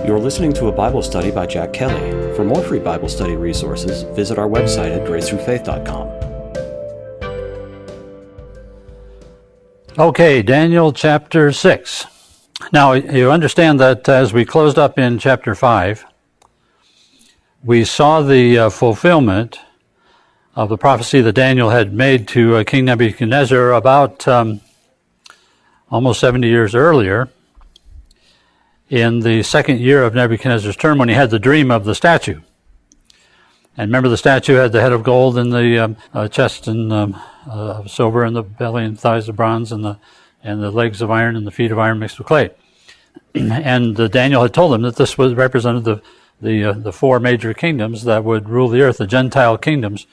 You're listening to a Bible study by Jack Kelly. For more free Bible study resources, visit our website at gracethrufaith.com. Okay, Daniel chapter 6. Now, you understand that as we closed up in chapter 5, we saw the fulfillment of the prophecy that Daniel had made to King Nebuchadnezzar about almost 70 years earlier, in the second year of Nebuchadnezzar's term, when he had the dream of the statue. And remember, the statue had the head of gold and the chest and silver, and the belly and thighs of bronze, and the legs of iron and the feet of iron mixed with clay. And Daniel had told them that this was represented the four major kingdoms that would rule the earth, the Gentile kingdoms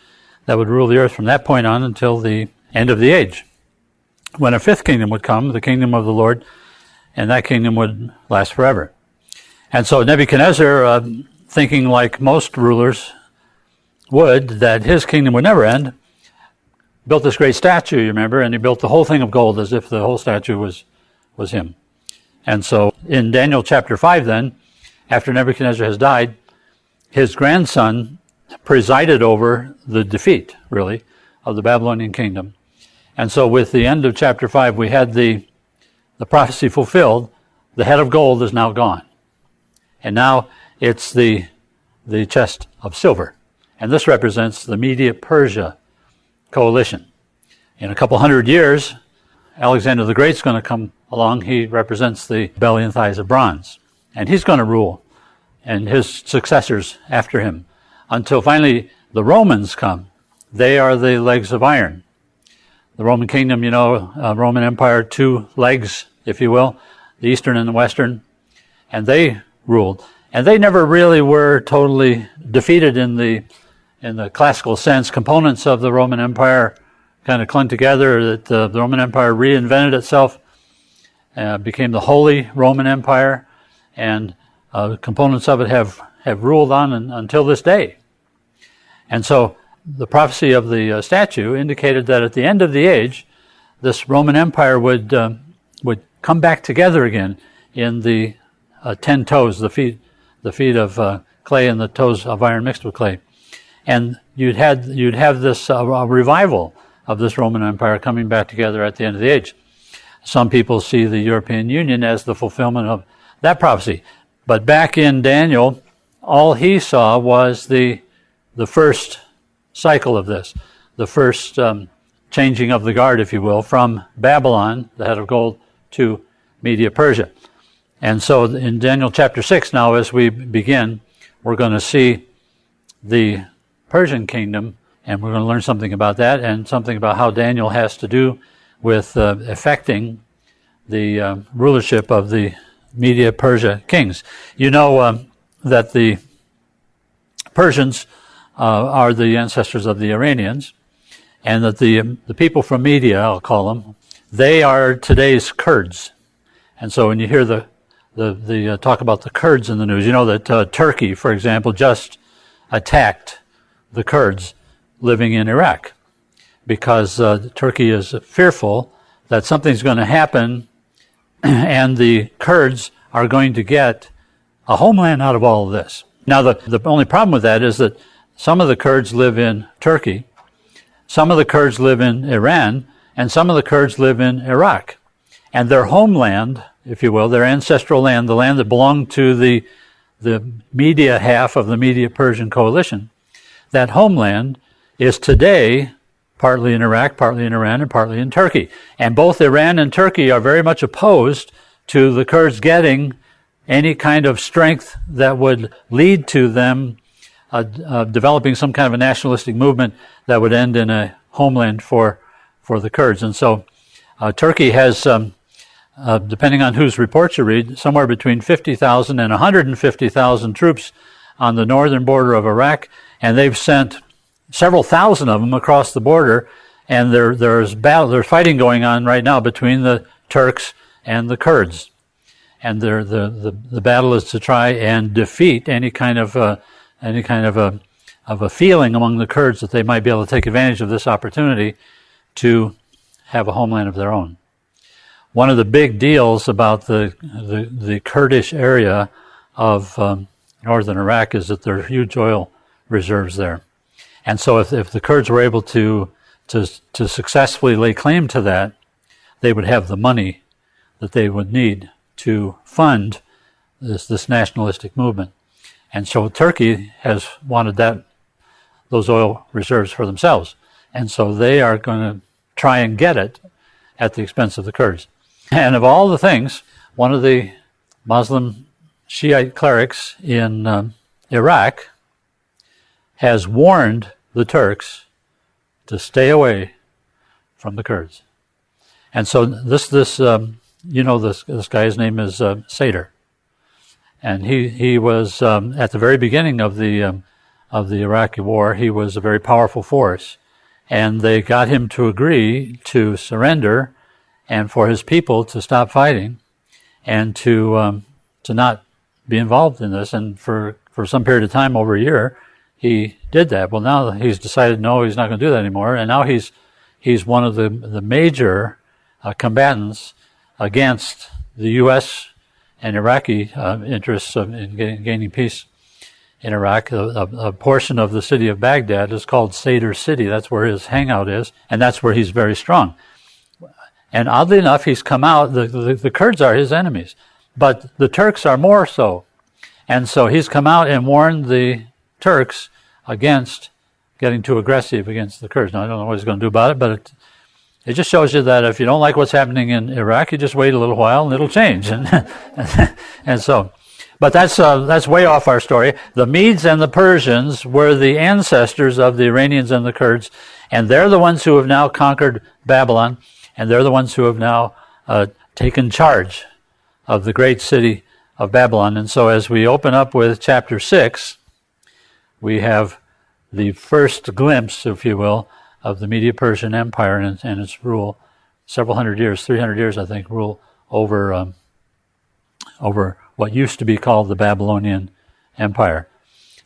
that would rule the earth from that point on until the end of the age, when a fifth kingdom would come, the kingdom of the Lord, and that kingdom would last forever. And so Nebuchadnezzar, thinking like most rulers would, that his kingdom would never end, built this great statue, you remember, and he built the whole thing of gold as if the whole statue was him. And so in Daniel chapter 5 then, after Nebuchadnezzar has died, his grandson presided over the defeat, really, of the Babylonian kingdom. And so with the end of chapter 5, we had the prophecy fulfilled. The head of gold is now gone. And now it's the chest of silver. And this represents the Media-Persia coalition. In a couple hundred years, Alexander the Great's going to come along. He represents the belly and thighs of bronze. And he's going to rule, and his successors after him, until finally the Romans come. They are the legs of iron. The Roman kingdom, Roman Empire, two legs, if you will, the eastern and the western, and they ruled. And they never really were totally defeated in the classical sense. Components of the Roman Empire kind of clung together, that the Roman Empire reinvented itself, became the Holy Roman Empire, and components of it have ruled on until this day. And so the prophecy of the statue indicated that at the end of the age, this Roman Empire would come back together again in the 10 toes, the feet of clay and the toes of iron mixed with clay, and you'd have this revival of this Roman Empire coming back together at the end of the age. Some people see the European Union as the fulfillment of that prophecy, but back in Daniel, all he saw was the first cycle of this, the first changing of the guard, if you will, from Babylon, the head of gold, to Media-Persia. And so in Daniel chapter 6 now, as we begin, we're going to see the Persian kingdom, and we're going to learn something about that and something about how Daniel has to do with affecting the rulership of the Media-Persia kings. You know that the Persians are the ancestors of the Iranians, and that the people from Media, I'll call them, they are today's Kurds. And so when you hear the talk about the Kurds in the news, you know that Turkey, for example, just attacked the Kurds living in Iraq, because Turkey is fearful that something's going to happen and the Kurds are going to get a homeland out of all of this. Now, the only problem with that is that some of the Kurds live in Turkey, some of the Kurds live in Iran, and some of the Kurds live in Iraq. And their homeland, if you will, their ancestral land, the land that belonged to the Media half of the Media-Persian coalition, that homeland is today partly in Iraq, partly in Iran, and partly in Turkey. And both Iran and Turkey are very much opposed to the Kurds getting any kind of strength that would lead to them developing some kind of a nationalistic movement that would end in a homeland for the Kurds. And so Turkey has, depending on whose reports you read, somewhere between 50,000 and 150,000 troops on the northern border of Iraq, and they've sent several thousand of them across the border, and there's fighting going on right now between the Turks and the Kurds. And the battle is to try and defeat any kind of a feeling among the Kurds that they might be able to take advantage of this opportunity to have a homeland of their own. One of the big deals about the Kurdish area of northern Iraq is that there are huge oil reserves there. And so if the Kurds were able to successfully lay claim to that, they would have the money that they would need to fund this nationalistic movement. And so Turkey has wanted those oil reserves for themselves. And so they are going to try and get it at the expense of the Kurds. And of all the things, one of the Muslim Shiite clerics in Iraq has warned the Turks to stay away from the Kurds. And so this guy, his name is Sadr. And he was at the very beginning of the Iraqi war. He was a very powerful force, and they got him to agree to surrender, and for his people to stop fighting, and to not be involved in this. And for some period of time, over a year, he did that. Well, now he's decided no, he's not going to do that anymore, and now he's one of the major combatants against the U.S. and Iraqi interests in gaining peace in Iraq. A portion of the city of Baghdad is called Sadr City. That's where his hangout is, and that's where he's very strong. And oddly enough, he's come out, the Kurds are his enemies, but the Turks are more so. And so he's come out and warned the Turks against getting too aggressive against the Kurds. Now, I don't know what he's going to do about it, but it just shows you that if you don't like what's happening in Iraq, you just wait a little while and it'll change. And so, but that's way off our story. The Medes and the Persians were the ancestors of the Iranians and the Kurds, and they're the ones who have now conquered Babylon, and they're the ones who have now taken charge of the great city of Babylon. And so as we open up with chapter 6, we have the first glimpse, if you will, of the Medo-Persian Empire and its rule, several hundred years, 300 years, I think, rule over what used to be called the Babylonian Empire.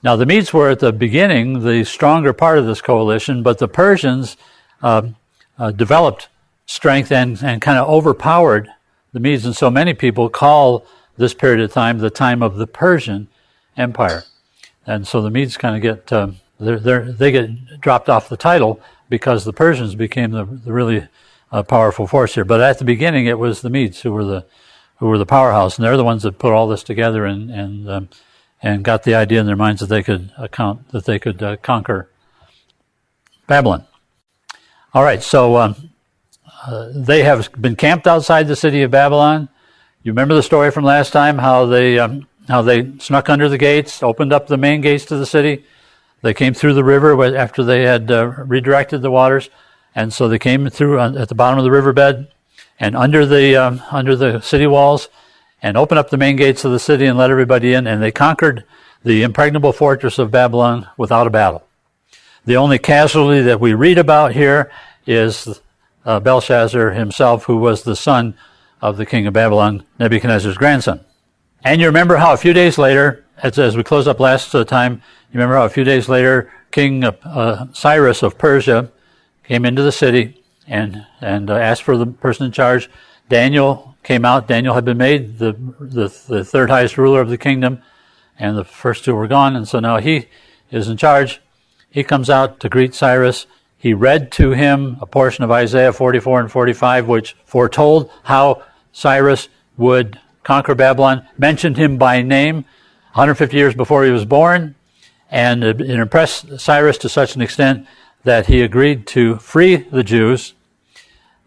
Now, the Medes were at the beginning the stronger part of this coalition, but the Persians developed strength and kind of overpowered the Medes, and so many people call this period of time the time of the Persian Empire. And so the Medes kind of get they get dropped off the title because the Persians became the really powerful force here. But at the beginning, it was the Medes who were the powerhouse, and they're the ones that put all this together and got the idea in their minds that they could conquer Babylon. All right, so they have been camped outside the city of Babylon. You remember the story from last time, how they snuck under the gates, opened up the main gates to the city. They came through the river after they had redirected the waters, and so they came through at the bottom of the riverbed and under the city walls, and opened up the main gates of the city and let everybody in, and they conquered the impregnable fortress of Babylon without a battle. The only casualty that we read about here is Belshazzar himself, who was the son of the king of Babylon, Nebuchadnezzar's grandson. And you remember how a few days later, as we closed up last time, you remember how a few days later, King Cyrus of Persia came into the city and asked for the person in charge. Daniel came out. Daniel had been made the third highest ruler of the kingdom, and the first two were gone, and so now he is in charge. He comes out to greet Cyrus. He read to him a portion of Isaiah 44 and 45, which foretold how Cyrus would conquer Babylon, mentioned him by name 150 years before he was born, and it impressed Cyrus to such an extent that he agreed to free the Jews,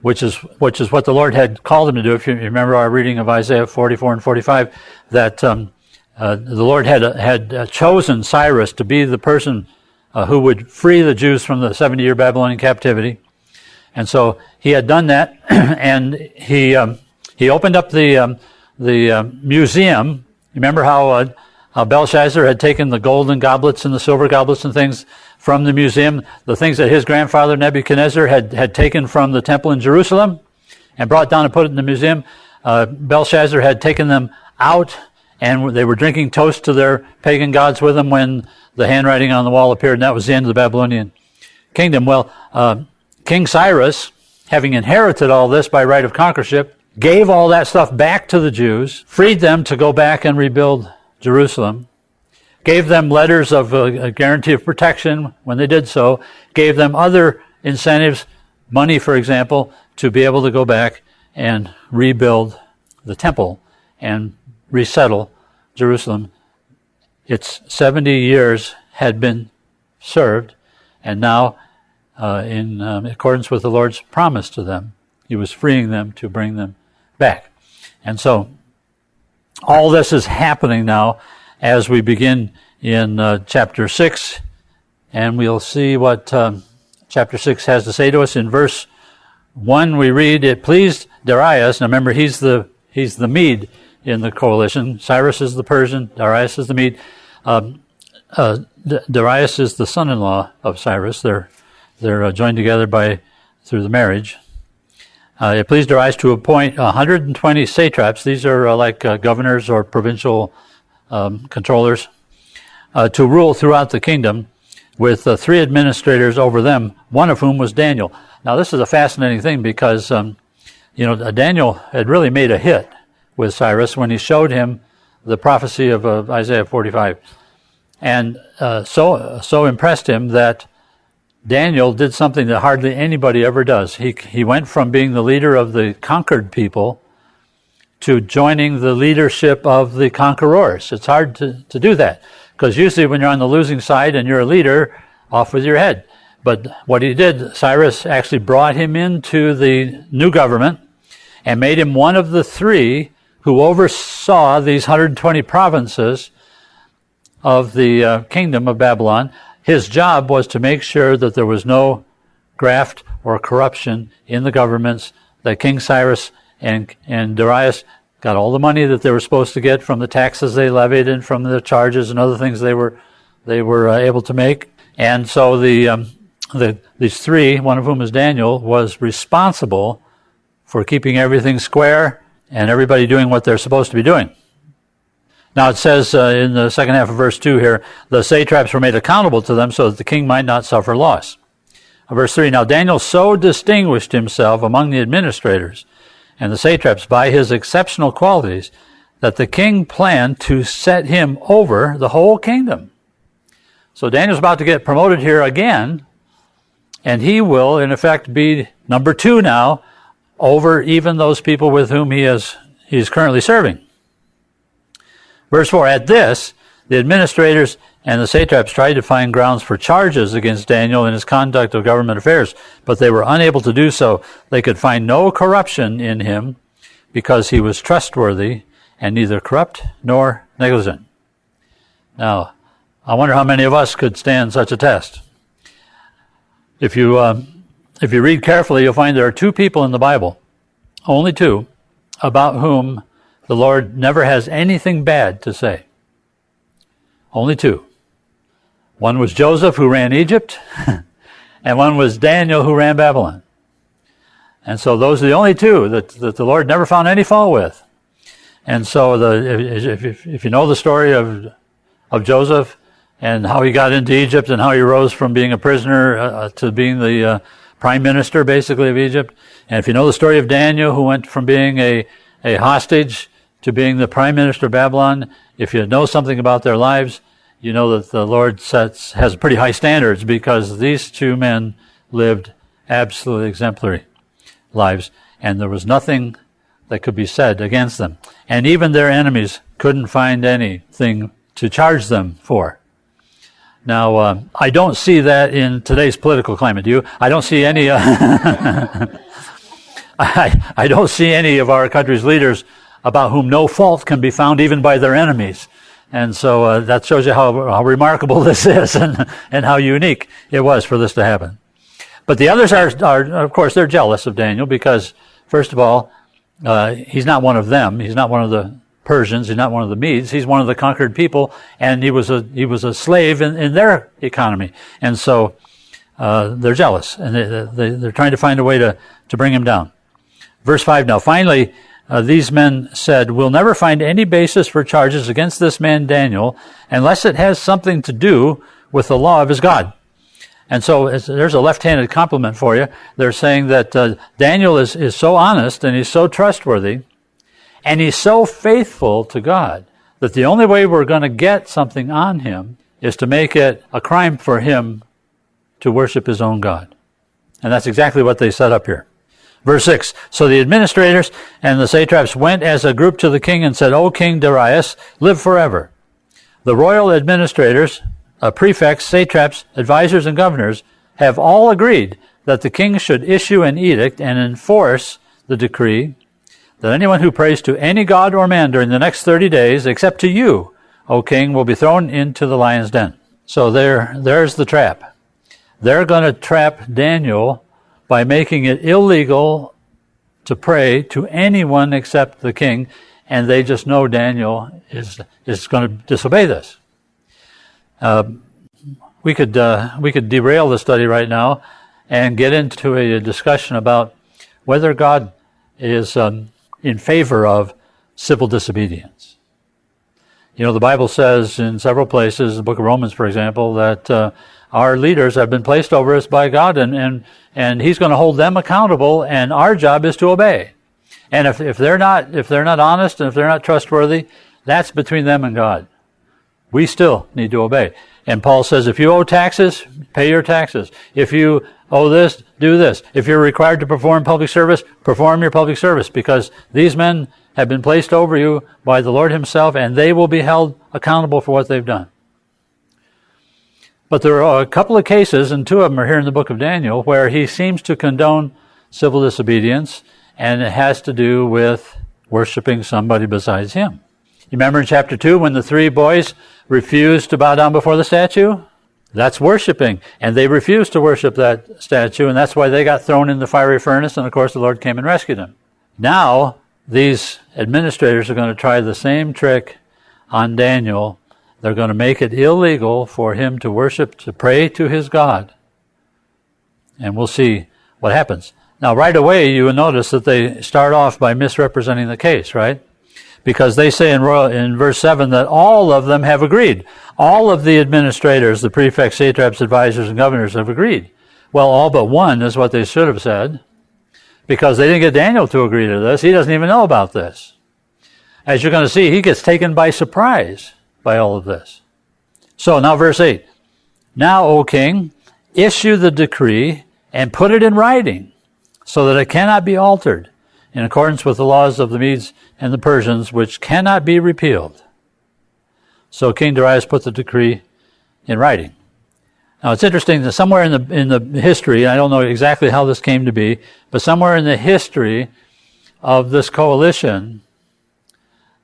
which is what the Lord had called him to do. If you remember our reading of Isaiah 44 and 45, that the Lord had chosen Cyrus to be the person who would free the Jews from the 70-year Babylonian captivity. And so he had done that, and he opened up the museum. Remember how Belshazzar had taken the golden goblets and the silver goblets and things from the museum, the things that his grandfather Nebuchadnezzar had taken from the temple in Jerusalem and brought down and put it in the museum. Belshazzar had taken them out, and they were drinking toast to their pagan gods with them when the handwriting on the wall appeared, and that was the end of the Babylonian kingdom. Well, King Cyrus, having inherited all this by right of conquerorship, gave all that stuff back to the Jews, freed them to go back and rebuild Jerusalem, gave them letters of a guarantee of protection when they did so, gave them other incentives, money, for example, to be able to go back and rebuild the temple and resettle Jerusalem. Its 70 years had been served, and now, in accordance with the Lord's promise to them, he was freeing them to bring them back. And so, all this is happening now as we begin in chapter 6, and we'll see what chapter 6 has to say to us. In verse 1 we read, "It pleased Darius," now remember he's the Mede in the coalition. Cyrus is the Persian, Darius is the Mede. Darius is the son-in-law of Cyrus. They're joined together through the marriage. It pleased Darius to appoint 120 satraps. These are like governors or provincial controllers to rule throughout the kingdom, with 3 administrators over them, one of whom was Daniel. Now this is a fascinating thing because Daniel had really made a hit with Cyrus when he showed him the prophecy of Isaiah 45, and so impressed him that Daniel did something that hardly anybody ever does. He went from being the leader of the conquered people to joining the leadership of the conquerors. It's hard to do that, because usually when you're on the losing side and you're a leader, off with your head. But what he did, Cyrus actually brought him into the new government and made him one of the 3 who oversaw these 120 provinces of the kingdom of Babylon. His job was to make sure that there was no graft or corruption in the governments, that King Cyrus and Darius got all the money that they were supposed to get from the taxes they levied and from the charges and other things they were able to make. And so these 3, one of whom is Daniel, was responsible for keeping everything square and everybody doing what they're supposed to be doing. Now it says in the second half of verse 2 here, the satraps were made accountable to them so that the king might not suffer loss. Verse 3, now Daniel so distinguished himself among the administrators and the satraps by his exceptional qualities that the king planned to set him over the whole kingdom. So Daniel's about to get promoted here again, and he will, in effect, be number 2 now over even those people with whom he's currently serving. Verse 4, at this, the administrators and the satraps tried to find grounds for charges against Daniel in his conduct of government affairs, but they were unable to do so. They could find no corruption in him because he was trustworthy and neither corrupt nor negligent. Now, I wonder how many of us could stand such a test. If you read carefully, you'll find there are 2 people in the Bible, only 2, about whom the Lord never has anything bad to say. Only 2. One was Joseph, who ran Egypt, and one was Daniel, who ran Babylon. And so those are the only 2 that the Lord never found any fault with. And so if you know the story of Joseph and how he got into Egypt and how he rose from being a prisoner to being the prime minister, basically, of Egypt, and if you know the story of Daniel, who went from being a hostage to being the prime minister of Babylon, if you know something about their lives, you know that the Lord has pretty high standards, because these 2 men lived absolutely exemplary lives, and there was nothing that could be said against them. And even their enemies couldn't find anything to charge them for. Now, I don't see that in today's political climate, do you? I don't see any I don't see any of our country's leaders about whom no fault can be found even by their enemies. And so that shows you how remarkable this is and how unique it was for this to happen. But the others are, of course, they're jealous of Daniel because, first of all, he's not one of them. He's not one of the Persians. He's not one of the Medes. He's one of the conquered people, and he was a slave in their economy. And so they're jealous, and they're trying to find a way to bring him down. Verse 5 now, finally, these men said, we'll never find any basis for charges against this man Daniel unless it has something to do with the law of his God. And so there's a left-handed compliment for you. They're saying that Daniel is so honest and he's so trustworthy and he's so faithful to God that the only way we're going to get something on him is to make it a crime for him to worship his own God. And that's exactly what they set up here. Verse 6, so the administrators and the satraps went as a group to the king and said, O King Darius, live forever. The royal administrators, prefects, satraps, advisors, and governors have all agreed that the king should issue an edict and enforce the decree that anyone who prays to any god or man during the next 30 days, except to you, O king, will be thrown into the lion's den. So there's the trap. They're going to trap Daniel by making it illegal to pray to anyone except the king, and they just know Daniel is going to disobey this. We could derail the study right now and get into a discussion about whether God is in favor of civil disobedience. You know, the Bible says in several places, the book of Romans, for example, that our leaders have been placed over us by God, and He's going to hold them accountable, and our job is to obey. And if they're not honest and if they're not trustworthy, that's between them and God. We still need to obey. And Paul says, if you owe taxes, pay your taxes. If you owe this, do this. If you're required to perform public service, perform your public service, because these men have been placed over you by the Lord Himself, and they will be held accountable for what they've done. But there are a couple of cases, and two of them are here in the book of Daniel, where he seems to condone civil disobedience, and it has to do with worshiping somebody besides him. You remember in chapter 2 when the three boys refused to bow down before the statue? That's worshiping. And they refused to worship that statue, and that's why they got thrown in the fiery furnace, and of course the Lord came and rescued them. Now, these administrators are going to try the same trick on Daniel. They're going to make it illegal for him to worship, to pray to his God. And we'll see what happens. Now, right away, you will notice that they start off by misrepresenting the case, right? Because they say in verse 7 that all of them have agreed. All of the administrators, the prefects, satraps, advisors, and governors have agreed. Well, all but one is what they should have said, because they didn't get Daniel to agree to this. He doesn't even know about this. As you're going to see, he gets taken by surprise by all of this. So now verse 8. Now, O king, issue the decree and put it in writing so that it cannot be altered, in accordance with the laws of the Medes and the Persians, which cannot be repealed. So King Darius put the decree in writing. Now it's interesting that somewhere in the history, I don't know exactly how this came to be, but somewhere in the history of this coalition,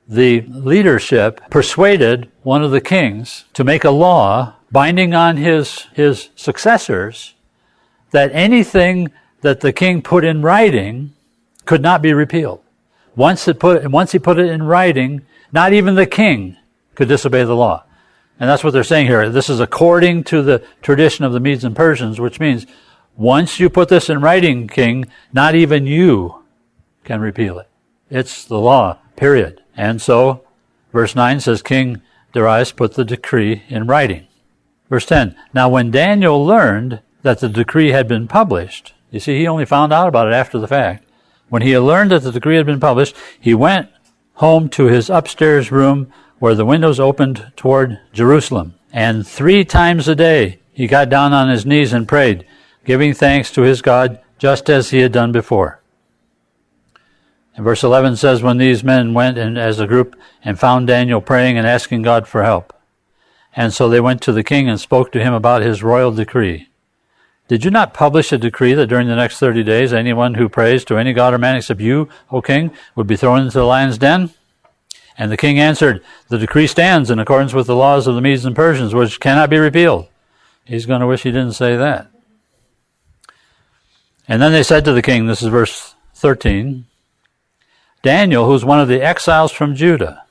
the leadership persuaded one of the kings to make a law binding on his successors that anything that the king put in writing could not be repealed. Once he put it in writing, not even the king could disobey the law. And that's what they're saying here. This is according to the tradition of the Medes and Persians, which means once you put this in writing, king, not even you can repeal it. It's the law, period. And so, verse 9 says, King Darius put the decree in writing. Verse 10, now when Daniel learned that the decree had been published, you see, he only found out about it after the fact. When he learned that the decree had been published, he went home to his upstairs room where the windows opened toward Jerusalem. And 3 times a day he got down on his knees and prayed, giving thanks to his God just as he had done before. And verse 11 says, when these men went as a group and found Daniel praying and asking God for help. And so they went to the king and spoke to him about his royal decree. Did you not publish a decree that during the next 30 days anyone who prays to any god or man except you, O king, would be thrown into the lion's den? And the king answered, the decree stands in accordance with the laws of the Medes and Persians, which cannot be repealed. He's going to wish he didn't say that. And then they said to the king, this is verse 13, Daniel, who's one of the exiles from Judah,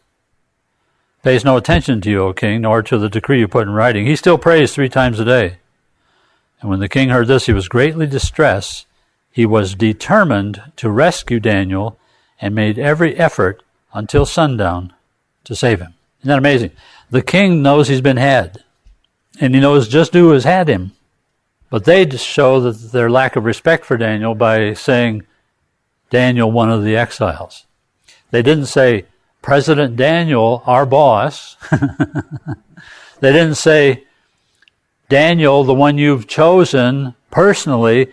pays no attention to you, O king, nor to the decree you put in writing. He still prays 3 times a day. And when the king heard this, he was greatly distressed. He was determined to rescue Daniel and made every effort until sundown to save him. Isn't that amazing? The king knows he's been had, and he knows just who has had him. But they just show that their lack of respect for Daniel by saying, Daniel, one of the exiles. They didn't say, President Daniel, our boss. They didn't say, Daniel, the one you've chosen personally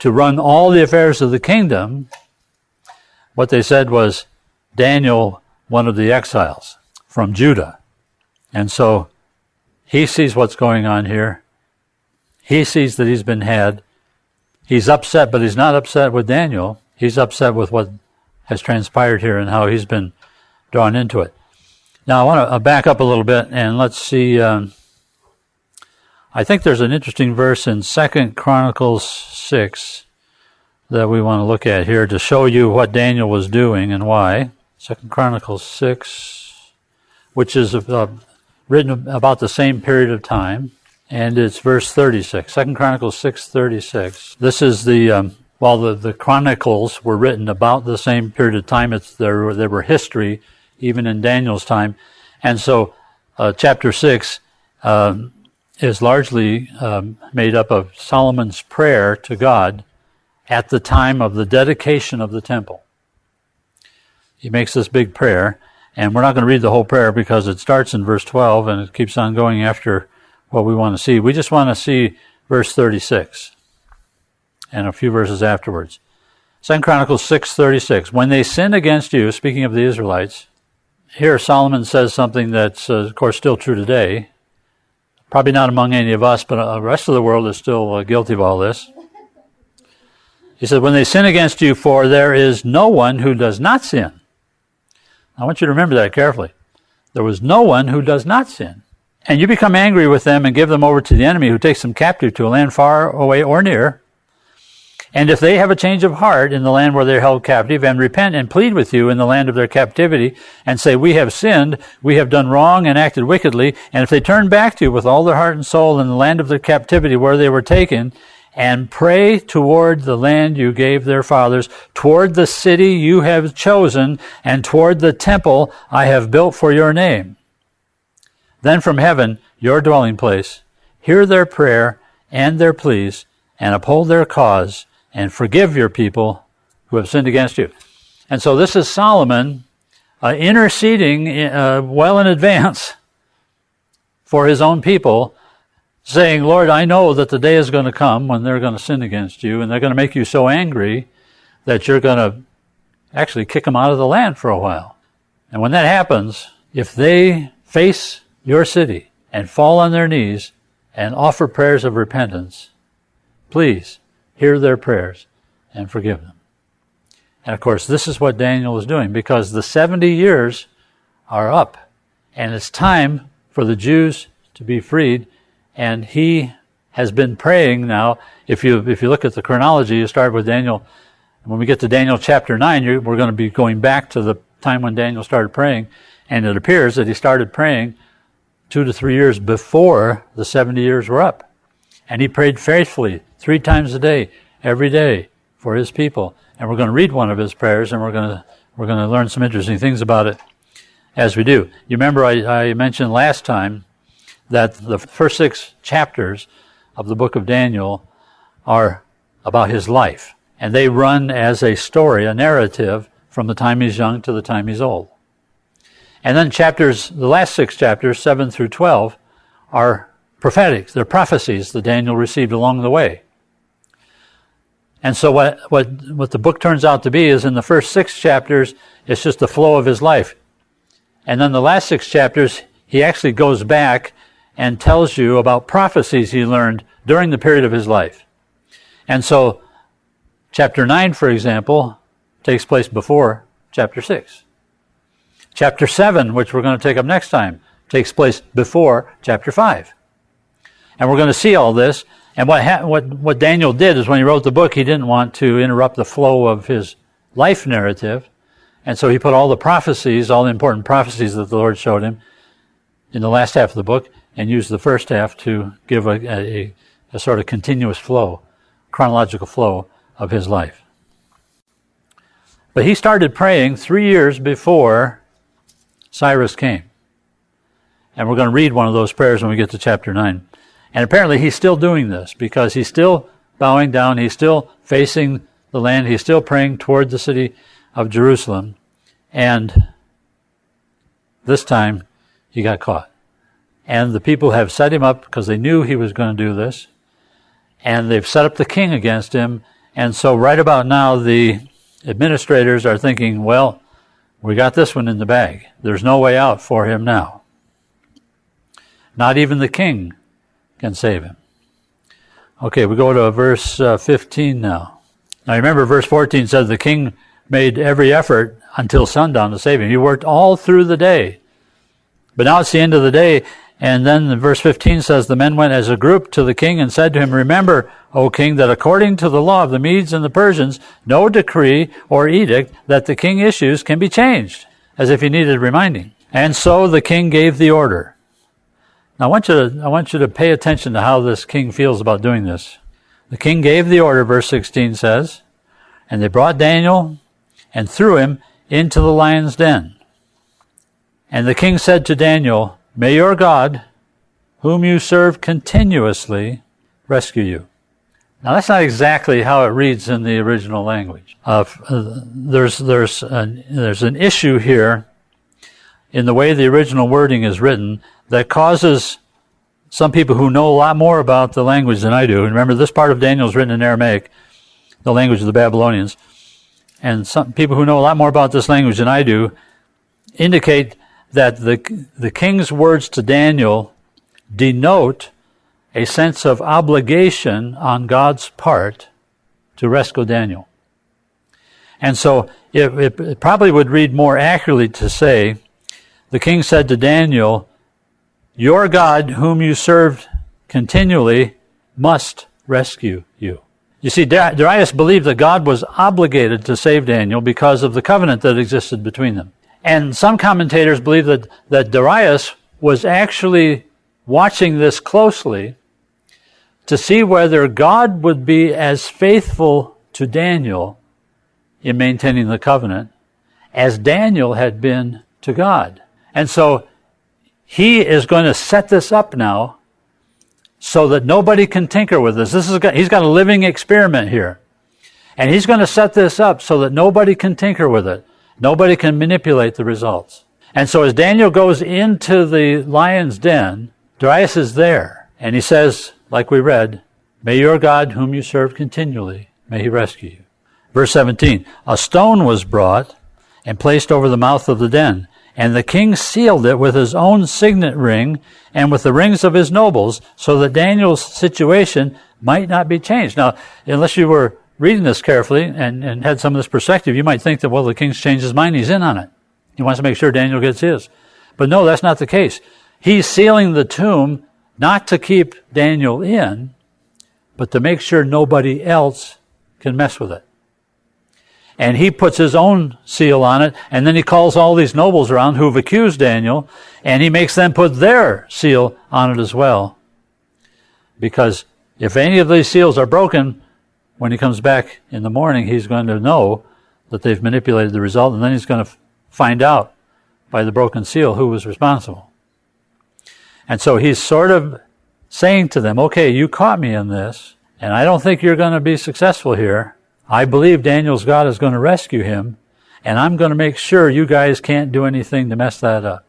to run all the affairs of the kingdom. What they said was, Daniel, one of the exiles from Judah. And so he sees what's going on here. He sees that he's been had. He's upset, but he's not upset with Daniel. He's upset with what has transpired here and how he's been drawn into it. Now, I want to back up a little bit, and let's see. I think there's an interesting verse in 2 Chronicles 6 that we want to look at here to show you what Daniel was doing and why. 2 Chronicles 6, which is written about the same period of time, and it's verse 36. 2 Chronicles 6:36. This is while the Chronicles were written about the same period of time, they were history, even in Daniel's time. And so chapter 6 is largely made up of Solomon's prayer to God at the time of the dedication of the temple. He makes this big prayer, and we're not going to read the whole prayer because it starts in verse 12 and it keeps on going after what we want to see. We just want to see verse 36 and a few verses afterwards. 2 Chronicles 6:36. When they sin against you, speaking of the Israelites, here Solomon says something that's, of course, still true today. Probably not among any of us, but the rest of the world is still guilty of all this. He said, when they sin against you, for there is no one who does not sin. I want you to remember that carefully. There was no one who does not sin. And you become angry with them and give them over to the enemy who takes them captive to a land far away or near. And if they have a change of heart in the land where they're held captive and repent and plead with you in the land of their captivity and say, we have sinned, we have done wrong and acted wickedly, and if they turn back to you with all their heart and soul in the land of their captivity where they were taken, and pray toward the land you gave their fathers, toward the city you have chosen, and toward the temple I have built for your name. Then from heaven, your dwelling place, hear their prayer and their pleas, and uphold their cause, and forgive your people who have sinned against you. And so this is Solomon interceding well in advance for his own people, saying, Lord, I know that the day is going to come when they're going to sin against you, and they're going to make you so angry that you're going to actually kick them out of the land for a while. And when that happens, if they face your city and fall on their knees and offer prayers of repentance, please hear their prayers and forgive them. And of course, this is what Daniel is doing, because the 70 years are up, and it's time for the Jews to be freed. And he has been praying now. If you look at the chronology, you start with Daniel. And when we get to Daniel chapter 9, we're going to be going back to the time when Daniel started praying. And it appears that he started praying 2 to 3 years before the 70 years were up. And he prayed faithfully 3 times a day, every day, for his people. And we're going to read one of his prayers, and we're going to learn some interesting things about it as we do. You remember I mentioned last time that the first 6 chapters of the book of Daniel are about his life. And they run as a story, a narrative, from the time he's young to the time he's old. And then the last 6 chapters, 7 through 12, are prophetic. They're prophecies that Daniel received along the way. And so what the book turns out to be is in the first 6 chapters, it's just the flow of his life. And then the last 6 chapters, he actually goes back and tells you about prophecies he learned during the period of his life. And so, chapter 9, for example, takes place before chapter 6. Chapter 7, which we're going to take up next time, takes place before chapter 5. And we're going to see all this. And what Daniel did is when he wrote the book, he didn't want to interrupt the flow of his life narrative. And so he put all the prophecies, all the important prophecies that the Lord showed him in the last half of the book, and used the first half to give a sort of continuous flow, chronological flow of his life. But he started praying 3 years before Cyrus came. And we're going to read one of those prayers when we get to chapter 9. And apparently he's still doing this, because he's still bowing down, he's still facing the land, he's still praying toward the city of Jerusalem. And This time, he got caught. And the people have set him up because they knew he was going to do this. And they've set up the king against him. And so right about now, the administrators are thinking, well, we got this one in the bag. There's no way out for him now. Not even the king can save him. Okay, we go to verse 15 now. Now remember, verse 14 says the king made every effort until sundown to save him. He worked all through the day. But now it's the end of the day, and then verse 15 says, the men went as a group to the king and said to him, remember, O king, that according to the law of the Medes and the Persians, no decree or edict that the king issues can be changed, as if he needed reminding. And so the king gave the order. Now I want you to pay attention to how this king feels about doing this. The king gave the order, verse 16 says, and they brought Daniel and threw him into the lion's den. And the king said to Daniel, may your God, whom you serve continuously, rescue you. Now that's not exactly how it reads in the original language. There's an issue here in the way the original wording is written that causes some people who know a lot more about the language than I do. And remember, this part of Daniel is written in Aramaic, the language of the Babylonians. And some people who know a lot more about this language than I do indicate that the king's words to Daniel denote a sense of obligation on God's part to rescue Daniel. And so it probably would read more accurately to say, the king said to Daniel, your God, whom you served continually, must rescue you. You see, Darius believed that God was obligated to save Daniel because of the covenant that existed between them. And some commentators believe that Darius was actually watching this closely to see whether God would be as faithful to Daniel in maintaining the covenant as Daniel had been to God. And so he is going to set this up now so that nobody can tinker with this. He's got a living experiment here. And he's going to set this up so that nobody can tinker with it. Nobody can manipulate the results. And so as Daniel goes into the lion's den, Darius is there. And he says, like we read, may your God, whom you serve continually, may he rescue you. Verse 17, a stone was brought and placed over the mouth of the den. And the king sealed it with his own signet ring and with the rings of his nobles, so that Daniel's situation might not be changed. Now, unless you were reading this carefully and had some of this perspective, you might think that, well, the king's changed his mind. He's in on it. He wants to make sure Daniel gets his. But no, that's not the case. He's sealing the tomb not to keep Daniel in, but to make sure nobody else can mess with it. And he puts his own seal on it, and then he calls all these nobles around who've accused Daniel, and he makes them put their seal on it as well. Because if any of these seals are broken, when he comes back in the morning, he's going to know that they've manipulated the result, and then he's going to find out by the broken seal who was responsible. And so he's sort of saying to them, okay, you caught me in this, and I don't think you're going to be successful here. I believe Daniel's God is going to rescue him, and I'm going to make sure you guys can't do anything to mess that up.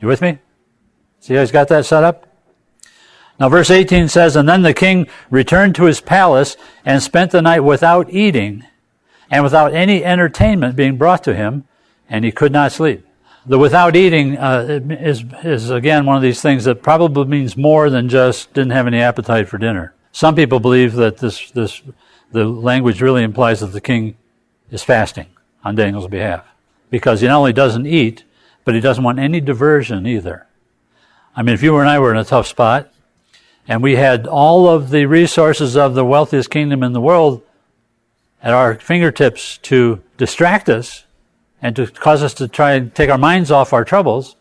You with me? See how he's got that set up? Now verse 18 says, and then the king returned to his palace and spent the night without eating and without any entertainment being brought to him, and he could not sleep. The without eating is again one of these things that probably means more than just didn't have any appetite for dinner. Some people believe that the language really implies that the king is fasting on Daniel's behalf, because he not only doesn't eat, but he doesn't want any diversion either. I mean, if you and I were in a tough spot, and we had all of the resources of the wealthiest kingdom in the world at our fingertips to distract us and to cause us to try and take our minds off our troubles,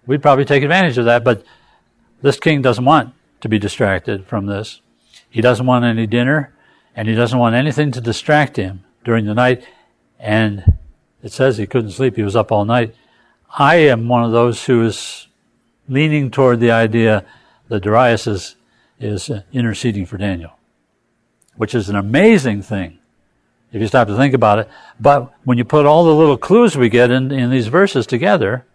we'd probably take advantage of that. But this king doesn't want to be distracted from this. He doesn't want any dinner, and he doesn't want anything to distract him during the night. And it says he couldn't sleep. He was up all night. I am one of those who is leaning toward the idea that Darius is interceding for Daniel, which is an amazing thing if you stop to think about it. But when you put all the little clues we get in these verses together,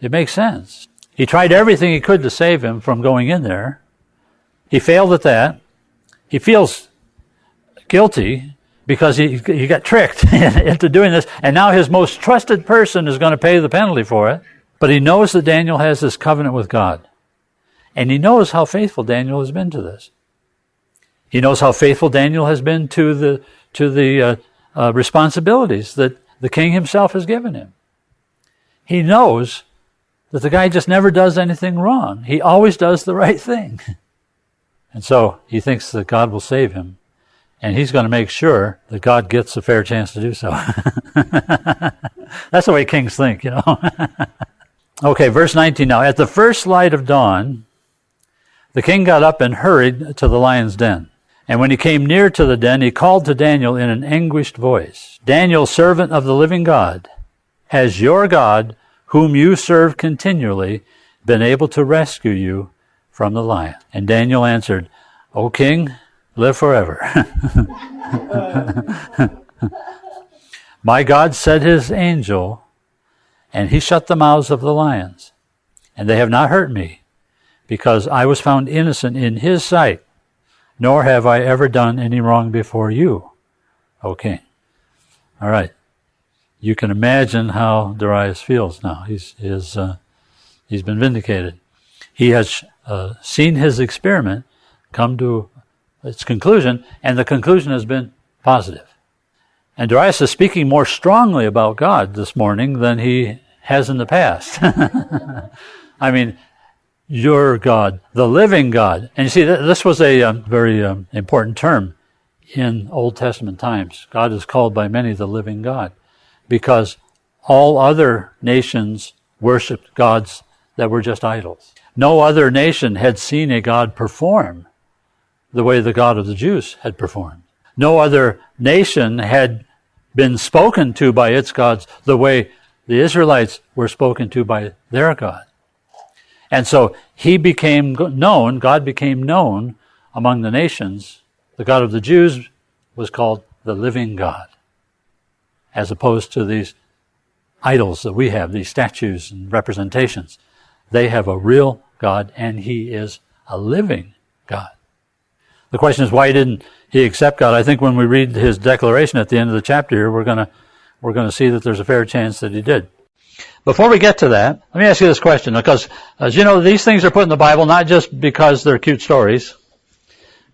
It makes sense. He tried everything he could to save him from going in there. He failed at that. He feels guilty because he got tricked into doing this, and now his most trusted person is going to pay the penalty for it. But he knows that Daniel has this covenant with God. And he knows how faithful Daniel has been to this. He knows how faithful Daniel has been to the responsibilities that the king himself has given him. He knows that the guy just never does anything wrong. He always does the right thing. And so he thinks that God will save him. And he's going to make sure that God gets a fair chance to do so. That's the way kings think, you know. Okay, verse 19 now. At the first light of dawn, the king got up and hurried to the lion's den. And when he came near to the den, he called to Daniel in an anguished voice, Daniel, servant of the living God, has your God, whom you serve continually, been able to rescue you from the lion? And Daniel answered, O king, live forever. My God sent his angel, and he shut the mouths of the lions, and they have not hurt me, because I was found innocent in his sight, nor have I ever done any wrong before you, O king. All right. You can imagine how Darius feels now. He's been vindicated. He has seen his experiment come to its conclusion, and the conclusion has been positive. And Darius is speaking more strongly about God this morning than he has in the past. I mean, your God, the living God. And you see, this was a very important term in Old Testament times. God is called by many the living God, because all other nations worshipped gods that were just idols. No other nation had seen a God perform the way the God of the Jews had performed. No other nation had been spoken to by its gods the way the Israelites were spoken to by their God. And so he became known, God became known among the nations. The God of the Jews was called the living God, as opposed to these idols that we have, these statues and representations. They have a real God, and he is a living God. The question is, why didn't he accept God? I think when we read his declaration at the end of the chapter here, we're going to see that there's a fair chance that he did. Before we get to that, let me ask you this question, because as you know, these things are put in the Bible not just because they're cute stories.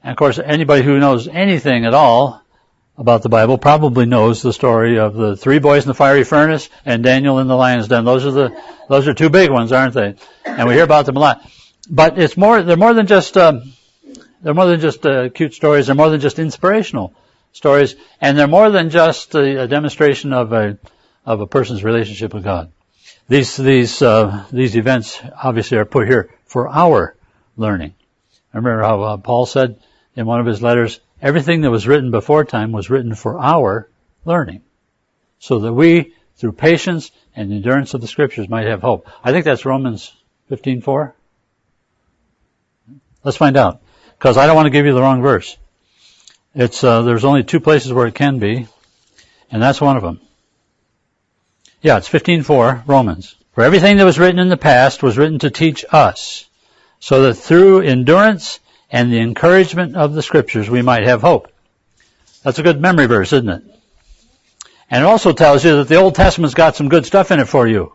And of course, anybody who knows anything at all about the Bible probably knows the story of the 3 boys in the fiery furnace and Daniel in the lion's den. Those are 2 big ones, aren't they? And we hear about them a lot. But they're more than just cute stories. They're more than just inspirational stories, and they're more than just a demonstration of a person's relationship with God. These events obviously are put here for our learning. Remember how Paul said in one of his letters, everything that was written before time was written for our learning, so that we, through patience and endurance of the Scriptures, might have hope. I think that's Romans 15:4. Let's find out, because I don't want to give you the wrong verse. It's there's only 2 places where it can be, and that's one of them. Yeah, it's 15:4, Romans. For everything that was written in the past was written to teach us, so that through endurance and the encouragement of the Scriptures we might have hope. That's a good memory verse, isn't it? And it also tells you that the Old Testament's got some good stuff in it for you.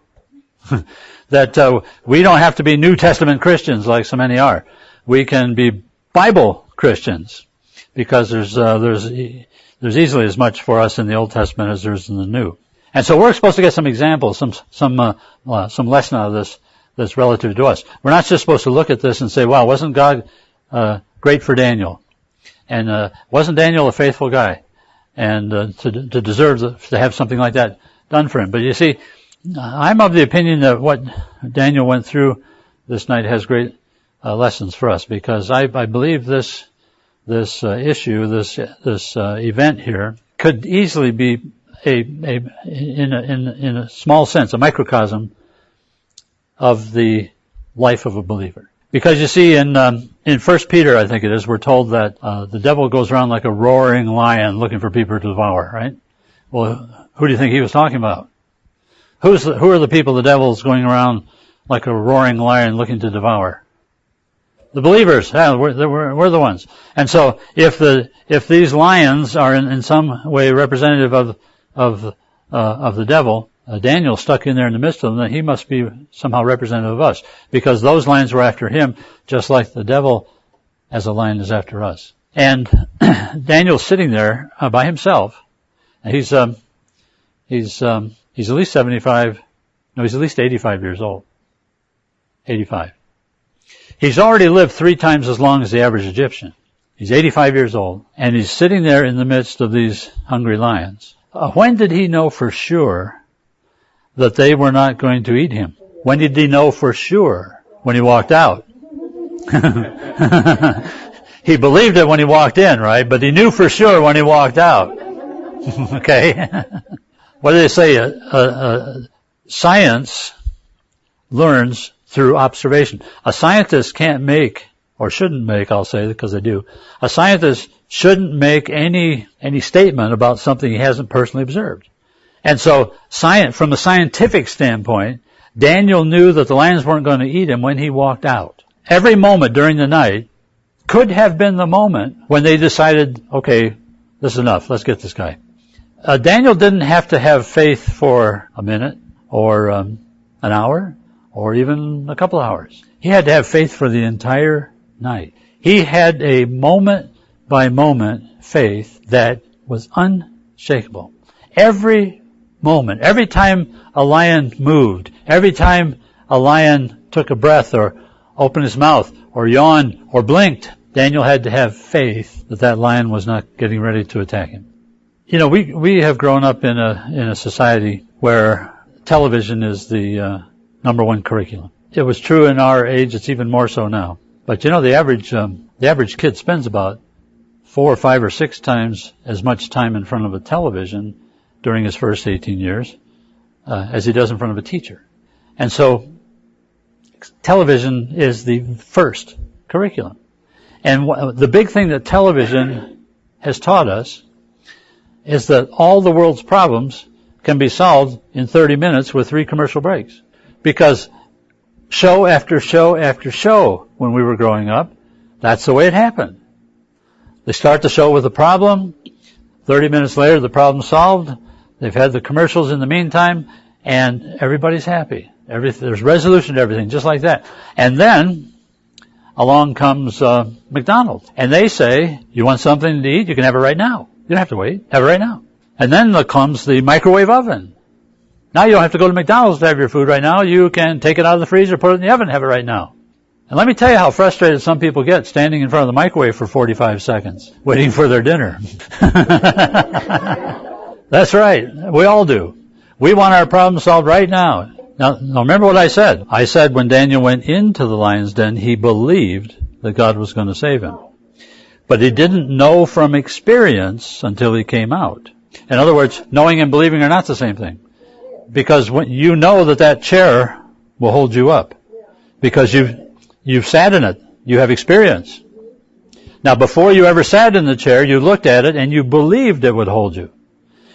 That we don't have to be New Testament Christians like so many are. We can be Bible Christians, because there's easily as much for us in the Old Testament as there is in the New. And so we're supposed to get some examples, some lesson out of this that's relative to us. We're not just supposed to look at this and say, wow, wasn't God great for Daniel? And wasn't Daniel a faithful guy? And to deserve to have something like that done for him. But you see, I'm of the opinion that what Daniel went through this night has great lessons for us, because I believe this issue, this event here, could easily be in a small sense, a microcosm of the life of a believer. Because you see, in 1 Peter, I think it is, we're told that the devil goes around like a roaring lion looking for people to devour, right? Well, who do you think he was talking about? Who are the people the devil's going around like a roaring lion looking to devour. The believers, we're the ones. And so if these lions are in some way representative of the devil, Daniel stuck in there in the midst of them, then he must be somehow representative of us, because those lions were after him, just like the devil as a lion is after us. And Daniel's sitting there by himself. And he's at least 75. No, he's at least 85 years old. 85. He's already lived 3 times as long as the average Egyptian. He's 85 years old, and he's sitting there in the midst of these hungry lions. When did he know for sure that they were not going to eat him? When did he know for sure? When he walked out. He believed it when he walked in, right? But he knew for sure when he walked out. Okay? What do they say? Science learns through observation. A scientist can't make, or shouldn't make, I'll say, because they do. A scientist shouldn't make any statement about something he hasn't personally observed. And so, from a scientific standpoint, Daniel knew that the lions weren't going to eat him when he walked out. Every moment during the night could have been the moment when they decided, okay, this is enough, let's get this guy. Daniel didn't have to have faith for a minute, or an hour, or even a couple of hours. He had to have faith for the entire night. He had a moment-by-moment faith that was unshakable. Every moment, every time a lion moved, every time a lion took a breath or opened his mouth or yawned or blinked, Daniel had to have faith that that lion was not getting ready to attack him. You know, we have grown up in a society where television is the number one curriculum. It was true in our age. It's even more so now. But you know, the average kid spends about 4 or 5 or 6 times as much time in front of a television during his first 18 years as he does in front of a teacher. And so television is the first curriculum. And the big thing that television has taught us is that all the world's problems can be solved in 30 minutes with 3 commercial breaks. Because show after show after show when we were growing up, that's the way it happened. They start the show with a problem. 30 minutes later, the problem's solved. They've had the commercials in the meantime, and everybody's happy. There's resolution to everything, just like that. And then along comes McDonald's, and they say, you want something to eat? You can have it right now. You don't have to wait. Have it right now. And then comes the microwave oven. Now you don't have to go to McDonald's to have your food right now. You can take it out of the freezer, put it in the oven, and have it right now. And let me tell you how frustrated some people get standing in front of the microwave for 45 seconds, waiting for their dinner. That's right. We all do. We want our problem solved right now. Now, remember what I said. I said when Daniel went into the lion's den, he believed that God was going to save him. But he didn't know from experience until he came out. In other words, knowing and believing are not the same thing. Because when you know that chair will hold you up. Because you've sat in it. You have experience. Now, before you ever sat in the chair, you looked at it and you believed it would hold you.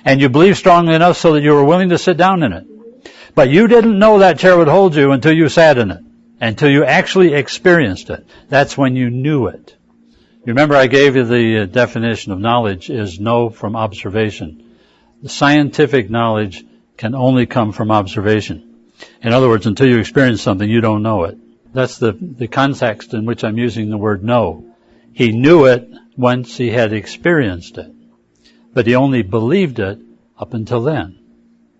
And you believed strongly enough so that you were willing to sit down in it. But you didn't know that chair would hold you until you sat in it. Until you actually experienced it. That's when you knew it. You remember I gave you the definition of knowledge is know from observation. The scientific knowledge can only come from observation. In other words, until you experience something, you don't know it. That's the context in which I'm using the word know. He knew it once he had experienced it. But he only believed it up until then.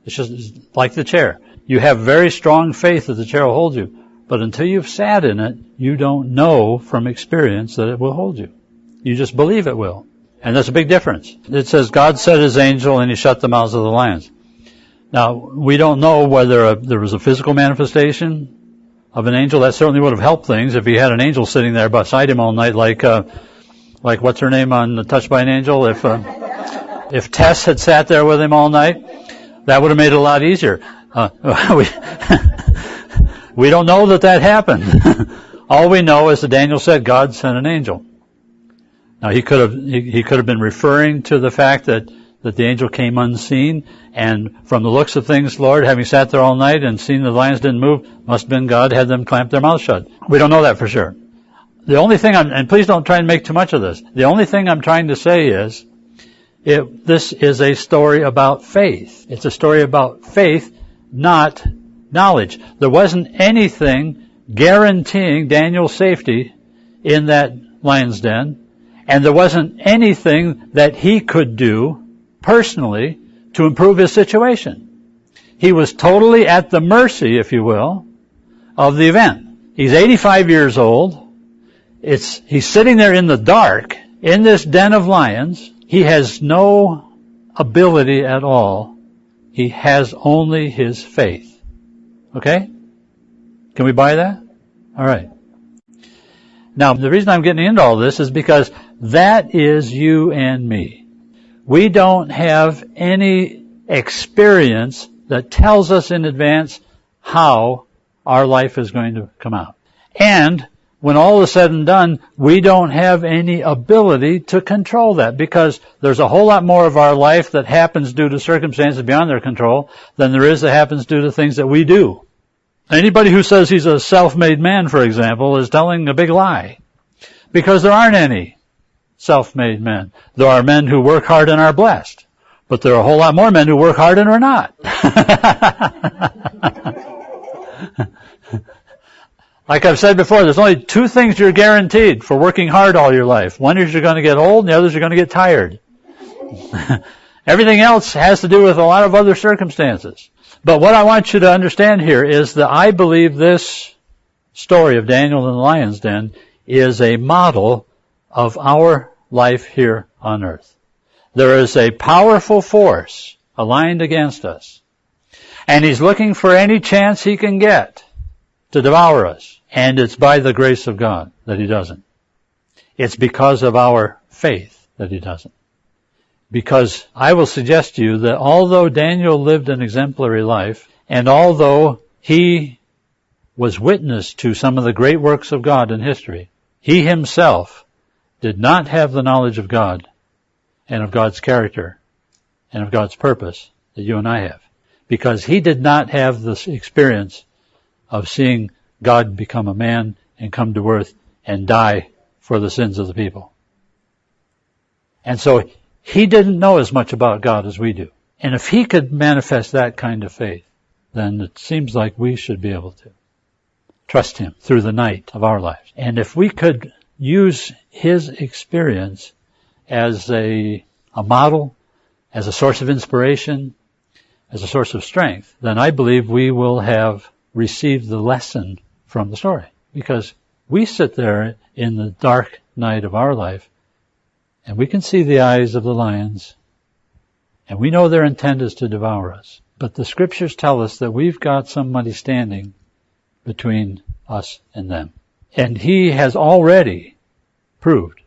It's just like the chair. You have very strong faith that the chair will hold you. But until you've sat in it, you don't know from experience that it will hold you. You just believe it will. And that's a big difference. It says God sent his angel and he shut the mouths of the lions. Now, we don't know whether there was a physical manifestation of an angel. That certainly would have helped things if he had an angel sitting there beside him all night, like what's her name on Touched by an Angel? If Tess had sat there with him all night, that would have made it a lot easier. We don't know that happened. All we know is that Daniel said God sent an angel. Now he could have been referring to the fact that that the angel came unseen, and from the looks of things, Lord, having sat there all night and seen the lions didn't move, must have been God had them clamp their mouths shut. We don't know that for sure. The only thing and please don't try and make too much of this. The only thing I'm trying to say is, this is a story about faith. It's a story about faith, not knowledge. There wasn't anything guaranteeing Daniel's safety in that lion's den, and there wasn't anything that he could do personally to improve his situation. He was totally at the mercy, if you will, of the event. He's 85 years old. He's sitting there in the dark in this den of lions. He has no ability at all. He has only his faith. Okay? Can we buy that? All right. Now, the reason I'm getting into all this is because that is you and me. We don't have any experience that tells us in advance how our life is going to come out. And when all is said and done, we don't have any ability to control that, because there's a whole lot more of our life that happens due to circumstances beyond their control than there is that happens due to things that we do. Anybody who says he's a self-made man, for example, is telling a big lie, because there aren't any self-made men. There are men who work hard and are blessed, but there are a whole lot more men who work hard and are not. Like I've said before, there's only two things you're guaranteed for working hard all your life. One is you're going to get old, and the other is you're going to get tired. Everything else has to do with a lot of other circumstances. But what I want you to understand here is that I believe this story of Daniel in the lion's den is a model of our life here on earth. There is a powerful force aligned against us, and he's looking for any chance he can get to devour us. And it's by the grace of God that he doesn't. It's because of our faith that he doesn't. Because I will suggest to you that although Daniel lived an exemplary life, and although he was witness to some of the great works of God in history, he himself did not have the knowledge of God and of God's character and of God's purpose that you and I have. Because he did not have this experience of seeing God become a man and come to earth and die for the sins of the people. And so he didn't know as much about God as we do. And if he could manifest that kind of faith, then it seems like we should be able to trust him through the night of our lives. And if we could use his experience as a model, as a source of inspiration, as a source of strength, then I believe we will have received the lesson from the story. Because we sit there in the dark night of our life, and we can see the eyes of the lions, and we know their intent is to devour us. But the scriptures tell us that we've got somebody standing between us and them. And he has already proved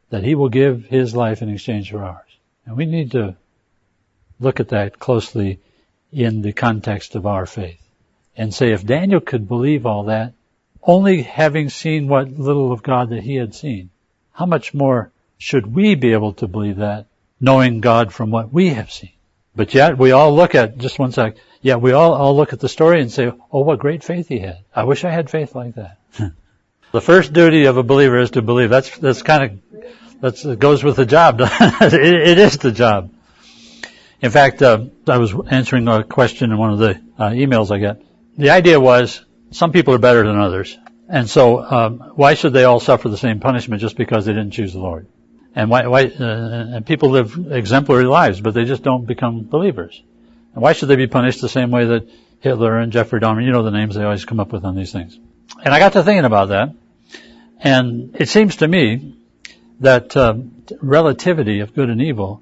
that he will give his life in exchange for ours. And we need to look at that closely in the context of our faith. And say, if Daniel could believe all that, only having seen what little of God that he had seen, how much more should we be able to believe that, knowing God from what we have seen? But yet, we all look at, just one sec, we all look at the story and say, oh, what great faith he had. I wish I had faith like that. The first duty of a believer is to believe. It goes with the job. It is the job. In fact, I was answering a question in one of the emails I got. The idea was, some people are better than others. And so, why should they all suffer the same punishment just because they didn't choose the Lord? And and people live exemplary lives, but they just don't become believers. And why should they be punished the same way that Hitler and Jeffrey Dahmer, you know the names they always come up with on these things. And I got to thinking about that. And it seems to me that relativity of good and evil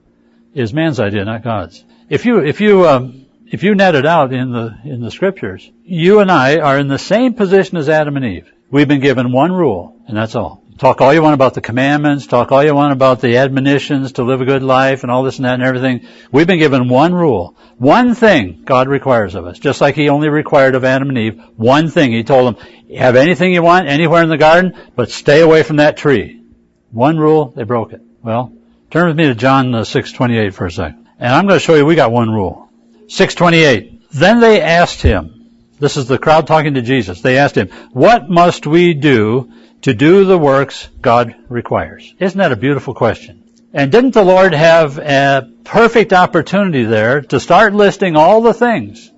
is man's idea, not God's. If you net it out in the scriptures, you and I are in the same position as Adam and Eve. We've been given one rule, and that's all. Talk all you want about the commandments, talk all you want about the admonitions to live a good life and all this and that and everything. We've been given one rule. One thing God requires of us, just like he only required of Adam and Eve. One thing. He told them, have anything you want anywhere in the garden, but stay away from that tree. One rule, they broke it. Well, Turn with me to John 6:28 for a second. And I'm going to show you we got one rule. 6:28. Then they asked him, this is the crowd talking to Jesus, they asked him, what must we do to do the works God requires? Isn't that a beautiful question? And didn't the Lord have a perfect opportunity there to start listing all the things?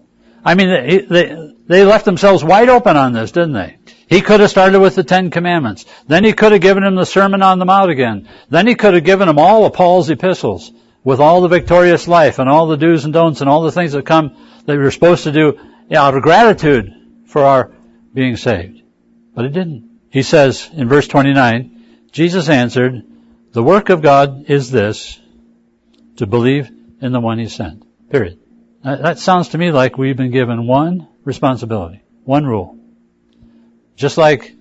I mean, they left themselves wide open on this, didn't they? He could have started with the 10 Commandments. Then he could have given them the Sermon on the Mount again. Then he could have given them all of Paul's epistles with all the victorious life and all the do's and don'ts and all the things that we're supposed to do out of gratitude for our being saved. But he didn't. He says in verse 29, Jesus answered, the work of God is this, to believe in the one he sent. Period. That sounds to me like we've been given one responsibility, one rule. Just like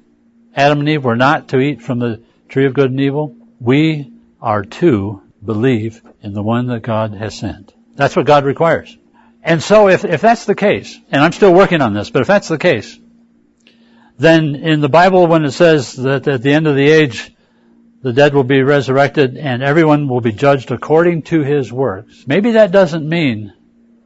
Adam and Eve were not to eat from the tree of good and evil, we are to believe in the one that God has sent. That's what God requires. And so if that's the case, and I'm still working on this, but if that's the case, then in the Bible when it says that at the end of the age, the dead will be resurrected and everyone will be judged according to his works, maybe that doesn't mean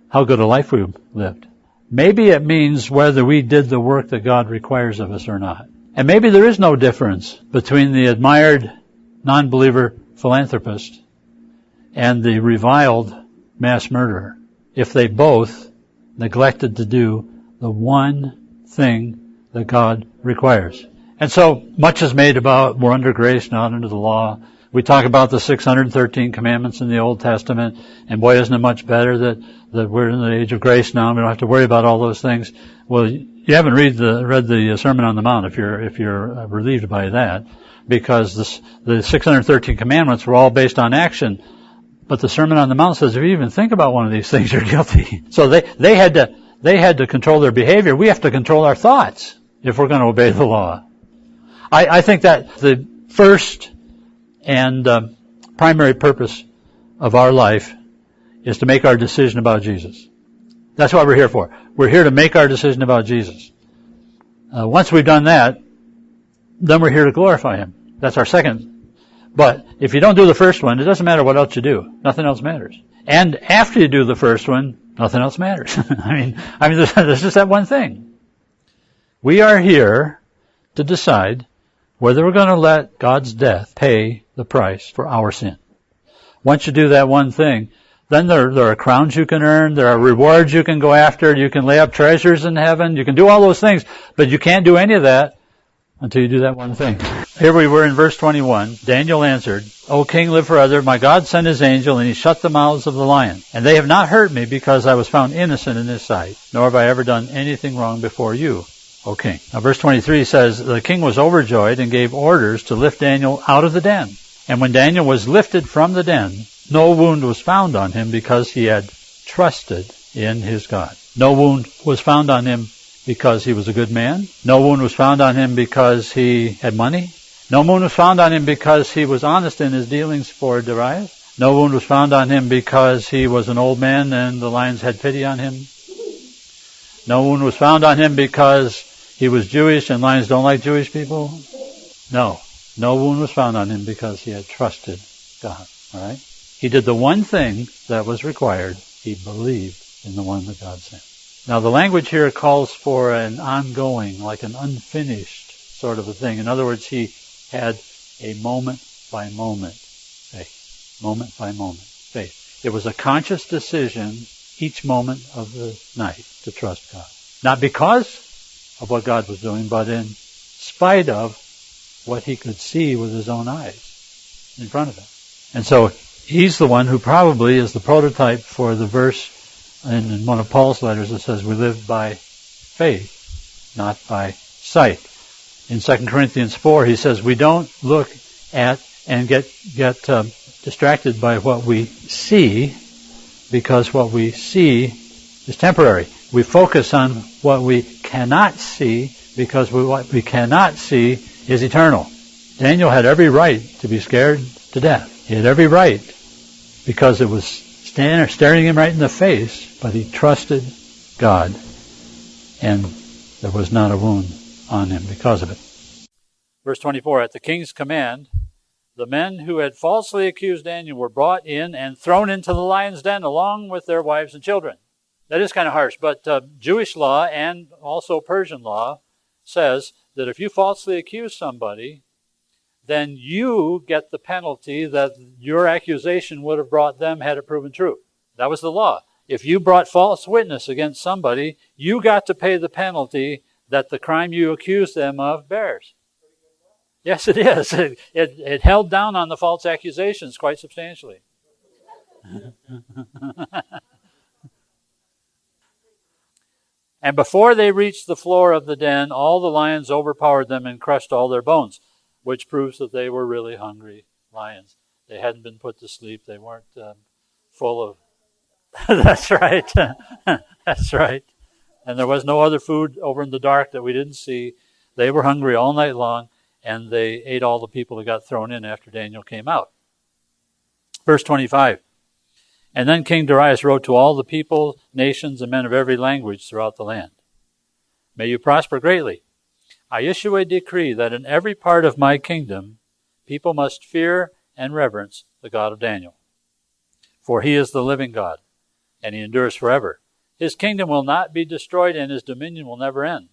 how good a life we lived. Maybe it means whether we did the work that God requires of us or not. And maybe there is no difference between the admired non-believer philanthropist and the reviled mass murderer if they both neglected to do the one thing that God requires. And so much is made about we're under grace, not under the law. We talk about the 613 commandments in the Old Testament, and boy, isn't it much better that we're in the age of grace now and we don't have to worry about all those things. Well, you haven't read the Sermon on the Mount if you're relieved by that, because the 613 commandments were all based on action. But the Sermon on the Mount says if you even think about one of these things, you're guilty. So they had to control their behavior. We have to control our thoughts if we're going to obey the law. I think that the first and primary purpose of our life is to make our decision about Jesus. That's what we're here for. We're here to make our decision about Jesus. Once we've done that, then we're here to glorify Him. That's our second. But if you don't do the first one, it doesn't matter what else you do. Nothing else matters. And after you do the first one, nothing else matters. I mean, there's just that one thing. We are here to decide whether we're going to let God's death pay the price for our sin. Once you do that one thing, then there are crowns you can earn, there are rewards you can go after, you can lay up treasures in heaven, you can do all those things, but you can't do any of that until you do that one thing. Here we were in verse 21. Daniel answered, O king, live forever. My God sent his angel, and he shut the mouths of the lion. And they have not hurt me, because I was found innocent in his sight, nor have I ever done anything wrong before you, O king. Now verse 23 says, the king was overjoyed and gave orders to lift Daniel out of the den. And when Daniel was lifted from the den, no wound was found on him, because he had trusted in his God. No wound was found on him because he was a good man. No wound was found on him because he had money. No wound was found on him because he was honest in his dealings for Darius. No wound was found on him because he was an old man and the lions had pity on him. No wound was found on him because he was Jewish and lions don't like Jewish people. No wound was found on him because he had trusted God. All right? He did the one thing that was required. He believed in the one that God sent. Now the language here calls for an ongoing, like an unfinished sort of a thing. In other words, he had a moment-by-moment faith. Moment-by-moment faith. It was a conscious decision each moment of the night to trust God. Not because of what God was doing, but in spite of what he could see with his own eyes in front of him. And so he's the one who probably is the prototype for the verse in one of Paul's letters that says we live by faith, not by sight. In 2 Corinthians 4, he says we don't look at and get distracted by what we see, because what we see is temporary. We focus on what we cannot see, because what we cannot see is eternal. Daniel had every right to be scared to death. He had every right, because it was staring him right in the face, but he trusted God, and there was not a wound on him because of it. Verse 24, at the king's command, the men who had falsely accused Daniel were brought in and thrown into the lion's den along with their wives and children. That is kind of harsh, but Jewish law and also Persian law says that if you falsely accuse somebody, then you get the penalty that your accusation would have brought them had it proven true. That was the law. If you brought false witness against somebody, you got to pay the penalty that the crime you accused them of bears. Yes, it is. It held down on the false accusations quite substantially. And before they reached the floor of the den, all the lions overpowered them and crushed all their bones, which proves that they were really hungry lions. They hadn't been put to sleep. They weren't full of... That's right. That's right. And there was no other food over in the dark that we didn't see. They were hungry all night long, and they ate all the people that got thrown in after Daniel came out. Verse 25. And then King Darius wrote to all the people, nations, and men of every language throughout the land. May you prosper greatly. I issue a decree that in every part of my kingdom, people must fear and reverence the God of Daniel. For he is the living God, and he endures forever. His kingdom will not be destroyed, and his dominion will never end.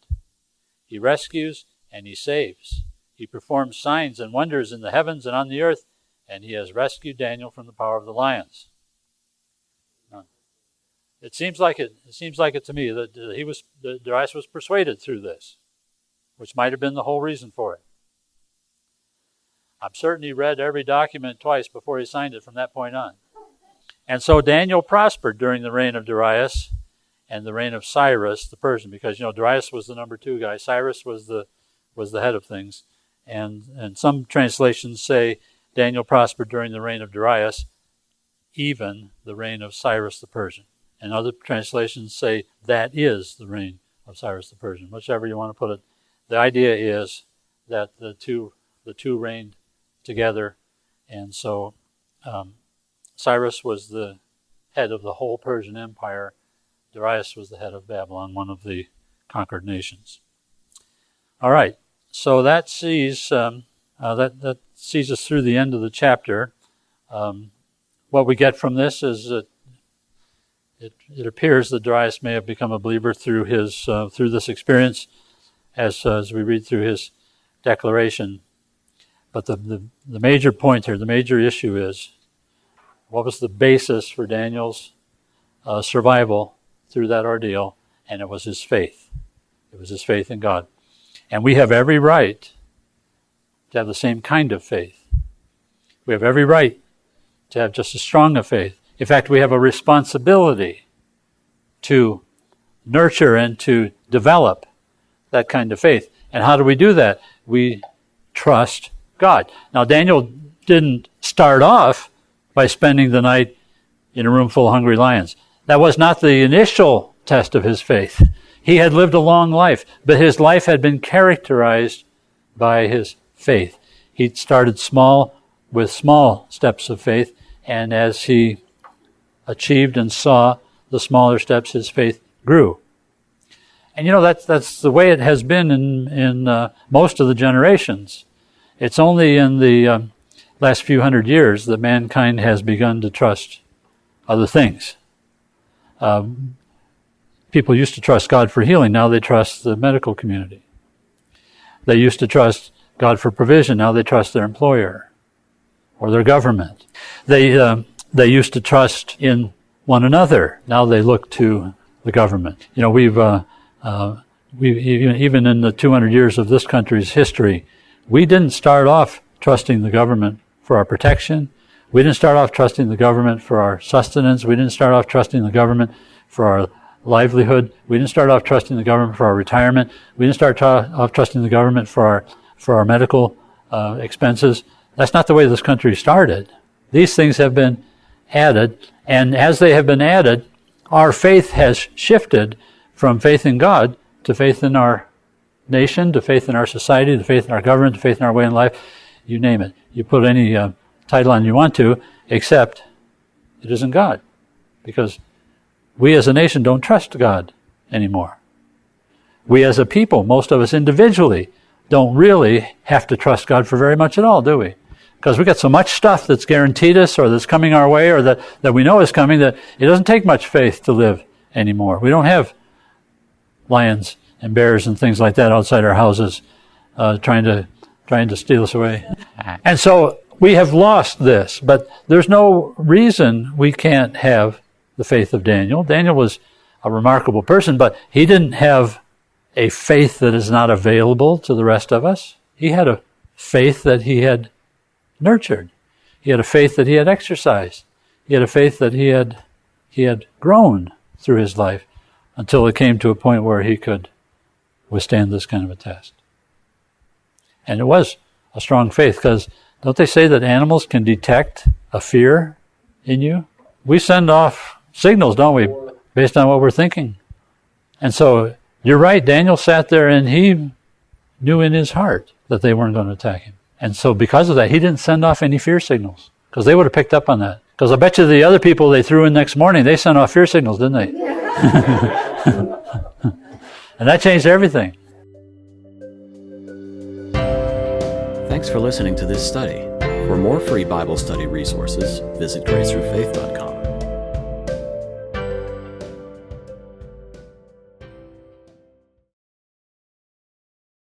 He rescues and he saves. He performs signs and wonders in the heavens and on the earth, and he has rescued Daniel from the power of the lions. It seems like it to me that Darius was persuaded through this, which might have been the whole reason for it. I'm certain he read every document twice before he signed it from that point on. And so Daniel prospered during the reign of Darius and the reign of Cyrus the Persian, because Darius was the number 2 guy. Cyrus was the head of things. And some translations say Daniel prospered during the reign of Darius, even the reign of Cyrus the Persian. And other translations say that is the reign of Cyrus the Persian, whichever you want to put it. The idea is that the two reigned together, and so Cyrus was the head of the whole Persian Empire. Darius was the head of Babylon, one of the conquered nations. All right, so that sees that sees us through the end of the chapter. What we get from this is that it appears that Darius may have become a believer through this experience, as we read through his declaration. But the major point here, the major issue is, what was the basis for Daniel's survival through that ordeal? And it was his faith. It was his faith in God. And we have every right to have the same kind of faith. We have every right to have just as strong a faith. In fact, we have a responsibility to nurture and to develop that kind of faith. And how do we do that? We trust God. Now, Daniel didn't start off by spending the night in a room full of hungry lions. That was not the initial test of his faith. He had lived a long life, but his life had been characterized by his faith. He started small, with small steps of faith, and as he achieved and saw the smaller steps, his faith grew. And that's the way it has been in most of the generations. It's only in the last few hundred years that mankind has begun to trust other things. People used to trust God for healing. Now they trust the medical community. They used to trust God for provision. Now they trust their employer or their government. They used to trust in one another. Now they look to the government. We've even in the 200 years of this country's history, we didn't start off trusting the government for our protection. We didn't start off trusting the government for our sustenance. We didn't start off trusting the government for our livelihood. We didn't start off trusting the government for our retirement. We didn't start off trusting the government for our medical expenses. That's not the way this country started. These things have been added, and as they have been added, our faith has shifted from faith in God to faith in our nation, to faith in our society, to faith in our government, to faith in our way in life. You name it. You put any title on you want to, except it isn't God. Because we as a nation don't trust God anymore. We as a people, most of us individually, don't really have to trust God for very much at all, do we? Because we got so much stuff that's guaranteed us or that's coming our way or that we know is coming that it doesn't take much faith to live anymore. We don't have lions and bears and things like that outside our houses trying to steal us away. And so we have lost this, but there's no reason we can't have the faith of Daniel. Daniel was a remarkable person, but he didn't have a faith that is not available to the rest of us. He had a faith that he had nurtured. He had a faith that he had exercised. He had a faith that he had grown through his life until it came to a point where he could withstand this kind of a test. And it was a strong faith, because don't they say that animals can detect a fear in you? We send off signals, don't we, based on what we're thinking. And so you're right, Daniel sat there and he knew in his heart that they weren't going to attack him. And so because of that, he didn't send off any fear signals, because they would have picked up on that. Because I bet you the other people they threw in next morning, they sent off fear signals, didn't they? And that changed everything. Thanks for listening to this study. For more free Bible study resources, visit gracethrufaith.com.